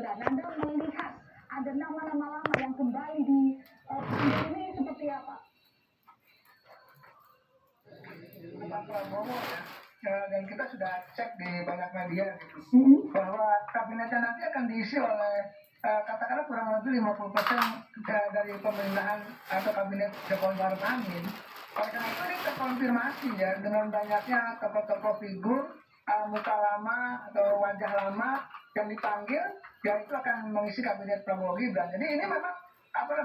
Gibran, Anda melihat ada nama-nama lama yang kembali di ini seperti apa? Pak Prabowo dan kita sudah cek di banyak media gitu, bahwa kabinetnya nanti akan diisi oleh katakanlah kurang lebih 50% dari pemerintahan atau kabinet Jokowi Maruf Amin. Oleh karena itu ini terkonfirmasi ya dengan banyaknya tokoh-tokoh figur muka lama atau wajah lama yang dipanggil, ya itu akan mengisi kabinet Prabowo Gibran. Jadi ini memang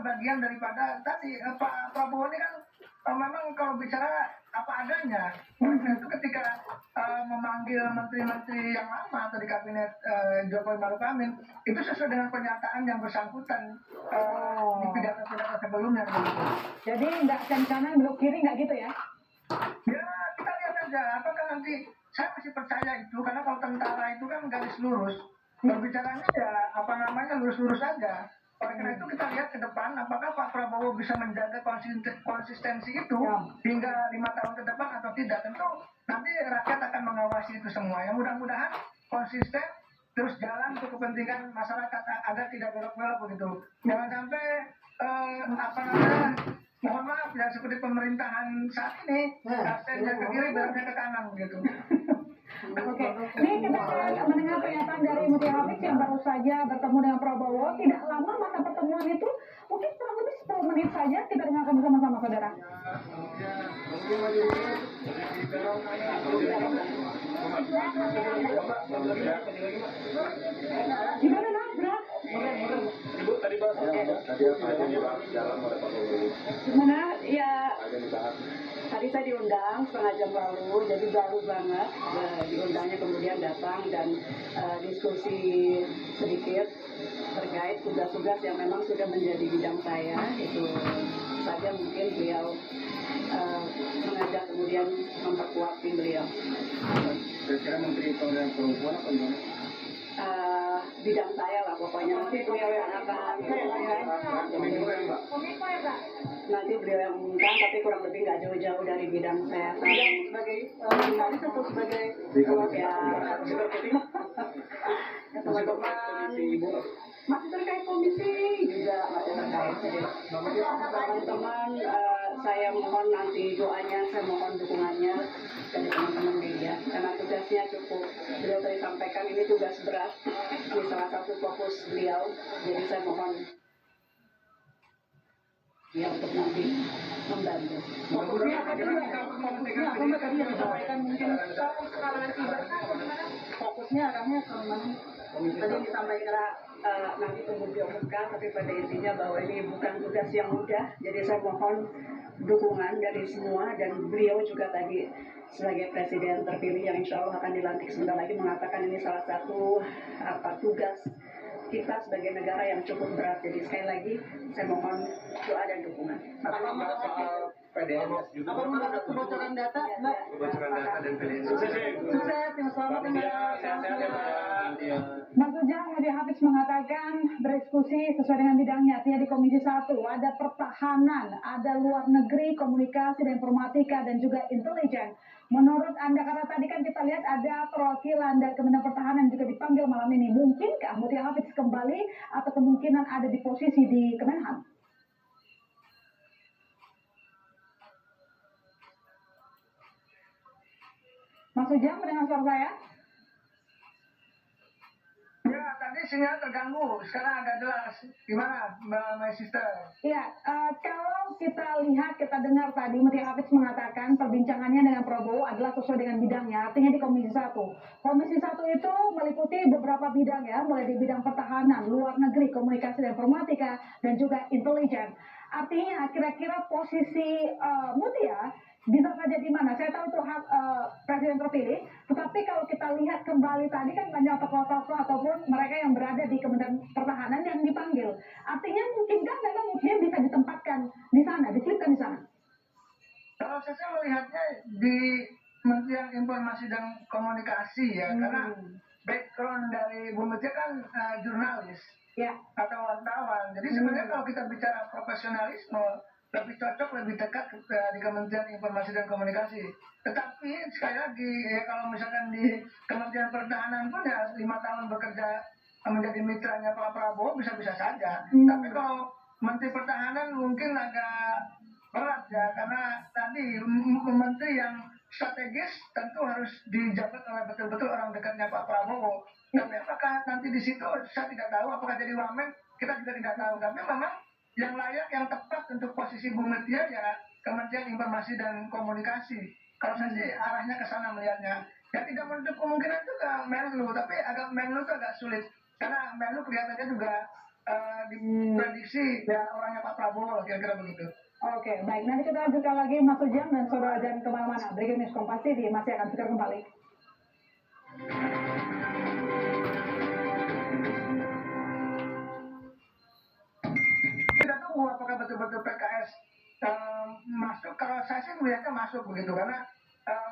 bagian daripada tadi Pak Prabowo ini kan memang kalau bicara apa adanya. Oleh karena itu ketika memanggil menteri-menteri yang lama atau di kabinet Jokowi Maruf Amin itu sesuai dengan pernyataan yang bersangkutan di pidato-pidato sebelumnya. Jadi nggak kanan belok kiri nggak gitu ya? Ya kita lihat aja apakah nanti, saya masih percaya itu karena kalau tentara itu kan garis lurus, berbicaranya ya lurus-lurus aja. Oleh karena itu kita lihat ke depan apakah Pak Prabowo bisa menjaga konsistensi itu hingga 5 tahun ke depan atau tidak. Tentu nanti rakyat akan mengawasi itu semua. Yang mudah-mudahan konsisten terus jalan untuk kepentingan masyarakat agar tidak belok-belok begitu. Jangan sampai mohon maaf ya seperti pemerintahan saat ini, saya ke kiri beloknya ke kanan begitu. Oke, ini kita akan mendengar pernyataan dari Mutia Hafiz yang baru saja bertemu dengan Prabowo. Tidak lama masa pertemuan itu, mungkin kurang lebih 10 menit saja. Kita dengarkan bersama-sama, saudara. Gimana, Bro? Ibu tadi bahas tadi apa aja dibahas dalam oleh Pak Prabowo? Gimana? Ya. Ada dibahas. Tadi saya diundang setengah jam lalu, jadi baru banget diundangnya, kemudian datang dan diskusi sedikit terkait tugas-tugas yang memang sudah menjadi bidang saya. Itu saja mungkin beliau mengajak kemudian memperkuat tim beliau. Kira-kira Menteri Pemberdayaan Perempuan apa gimana? Bidang saya lah pokoknya. Nanti beliau yang akan nanti beliau yang mengumumkan, tapi kurang lebih nggak jauh-jauh dari bidang saya. Saya sebagai jurnalis atau sebagai teman-teman masih terkait komisi juga masih terkait. Jadi teman-teman saya mohon nanti doanya, saya mohon dukungannya dari teman-teman media karena tugasnya cukup. Beliau tadi sampaikan ini tugas berat, ini salah satu fokus beliau. Jadi saya mohon ya untuk nanti membantu. Fokusnya apa tadi yang disampaikan mungkin fokusnya arahnya ke mana? Tadi disampaikan nanti tunggu diumumkan, tapi pada intinya bahwa ini bukan tugas yang mudah. Jadi saya mohon dukungan dari semua, dan beliau juga tadi sebagai presiden terpilih yang insya Allah akan dilantik sebentar lagi mengatakan ini salah satu tugas kita sebagai negara yang cukup berat. Jadi sekali lagi saya mohon doa dan dukungan. PDNS juga. Apa mendapat kebocoran data, Mbak? Kebocoran data dan PDNS. Sukses, yang selamat Mas Ujang, Mutia Hafiz mengatakan berdiskusi sesuai dengan bidangnya. Artinya di Komisi 1 ada pertahanan, ada luar negeri, komunikasi dan informatika, dan juga intelijen. Menurut Anda, karena tadi kan kita lihat ada perwakilan dari Kementerian Pertahanan juga dipanggil malam ini. Mungkinkah Mutia Hafiz kembali atau kemungkinan ada di posisi di Kemenhan? Mas Ujang, mendengar suara saya? Ya, tadi sinyal terganggu. Sekarang agak jelas. Gimana, my sister? Iya, kalau kita lihat, kita dengar tadi Mutia Hafiz mengatakan perbincangannya dengan Prabowo adalah sesuai dengan bidangnya, artinya di Komisi 1. Komisi 1 itu meliputi beberapa bidang ya, mulai di bidang pertahanan, luar negeri, komunikasi dan informatika, dan juga intelijen. Artinya kira-kira posisi Mutia bisa saja di mana? Saya tahu itu hak presiden terpilih, tetapi kalau kita lihat kembali tadi kan banyak tokoh-tokoh ataupun mereka yang berada di Kementerian Pertahanan yang dipanggil. Artinya mungkinkah memang Mutia bisa ditempatkan di sana, diselipkan di sana? Kalau saya melihatnya di Kementerian Informasi dan Komunikasi ya, karena background dari Bu Mutia kan jurnalis atau wartawan. Jadi sebenarnya kalau kita bicara profesionalisme, lebih cocok, lebih dekat di Kementerian Informasi dan Komunikasi. Tetapi sekali lagi ya, kalau misalkan di Kementerian Pertahanan pun ya 5 tahun bekerja menjadi mitranya Pak Prabowo bisa-bisa saja. Tapi kalau Menteri Pertahanan mungkin agak berat ya, karena tadi menteri yang strategis tentu harus dijabat oleh betul-betul orang dekatnya Pak Prabowo. Tapi apakah nanti di situ saya tidak tahu, apakah jadi wamen kita juga tidak tahu. Tapi memang yang layak, yang tepat untuk posisi Bu Mutia ya Kementerian Informasi dan Komunikasi. Kalau saya sih arahnya ke sana melihatnya. Ya tidak menutup kemungkinan juga Menlu, tapi Menlu itu agak sulit. Karena Menlu kelihatannya juga diprediksi ya orangnya Pak Prabowo, kira-kira begitu. Oke, baik. Nanti kita lanjutkan lagi Mas Ujang dan Saudara jangan kemana-mana. Breaking News Kompas TV masih akan segera kembali. Kita tunggu apakah betul-betul PKS masuk. Kalau saya sih melihatnya masuk begitu, karena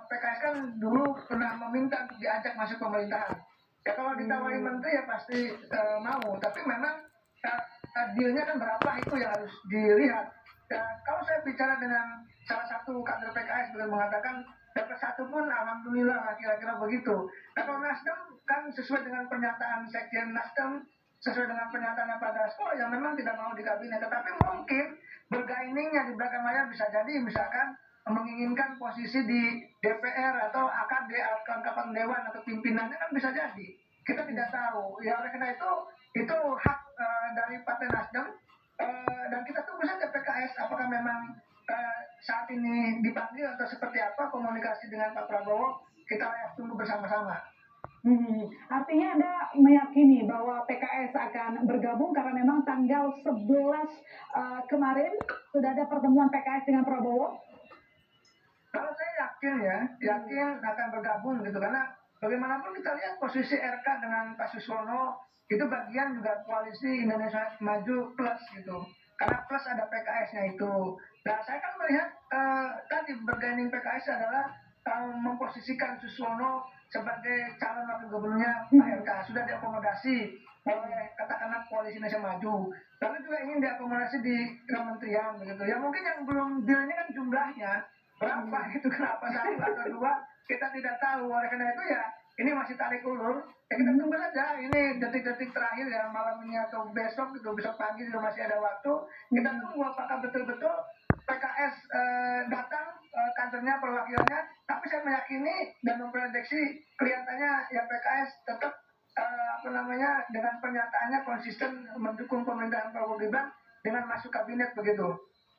PKS kan dulu pernah meminta untuk diajak masuk pemerintahan. Ya kalau ditawari menteri ya pasti mau, tapi memang dealnya kan berapa itu yang harus dilihat. Ya, kalau saya bicara dengan salah satu kader PKS beliau mengatakan dapat satu pun alhamdulillah lah, kira-kira begitu. Nah kalau Nasdem kan sesuai dengan pernyataan Sekjen Nasdem, sesuai dengan pernyataan Pak Dasko yang memang tidak mau di kabinet, tetapi mungkin bergainingnya di belakang layar bisa jadi misalkan menginginkan posisi di DPR atau AKD atau kelengkapan dewan atau pimpinannya kan bisa jadi. Kita tidak tahu. Ya oleh karena itu hak dari Partai Nasdem. Dan kita tunggu saja PKS apakah memang saat ini dipanggil atau seperti apa komunikasi dengan Pak Prabowo, kita tunggu bersama-sama. Artinya Anda meyakini bahwa PKS akan bergabung karena memang tanggal 11 kemarin sudah ada pertemuan PKS dengan Prabowo? Kalau saya yakin akan bergabung gitu, karena bagaimanapun kita lihat posisi RK dengan Pak Suswono itu bagian juga koalisi Indonesia Maju Plus gitu. Karena plus ada PKS-nya itu. Nah, saya kan melihat tadi bergaining PKS adalah memposisikan Suswono sebagai calon wakil gubernurnya Pak RK. Sudah diakomodasi oleh katakanlah koalisi Indonesia Maju. Lalu juga ingin diakomodasi di kementerian begitu. Ya mungkin yang belum deal ini kan jumlahnya berapa gitu, kenapa satu atau dua kita tidak tahu. Oleh karena itu ya ini masih tarik ulur. Ya kita tunggu saja, ini detik-detik terakhir ya, malam ini atau besok gitu, besok pagi juga masih ada waktu. Kita tunggu apakah betul-betul PKS datang kadernya, perwakilannya. Tapi saya meyakini dan memprediksi kelihatannya ya PKS tetap dengan pernyataannya konsisten mendukung pemerintahan Prabowo Gibran dengan masuk kabinet begitu.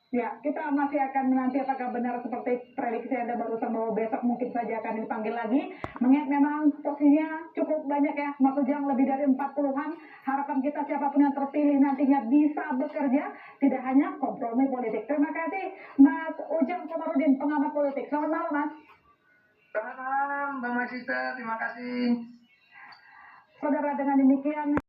Ya, kita masih akan menanti apakah benar seperti prediksi Anda barusan bahwa besok mungkin saja akan dipanggil lagi. Mengingat memang posisinya cukup banyak ya, Mas Ujang, lebih dari 40-an. Harapan kita siapapun yang terpilih nantinya bisa bekerja, tidak hanya kompromi politik. Terima kasih Mas Ujang Komarudin, pengamat politik. Selamat malam, Mas. Selamat malam, Mbak Masita. Terima kasih. Saudara, dengan demikian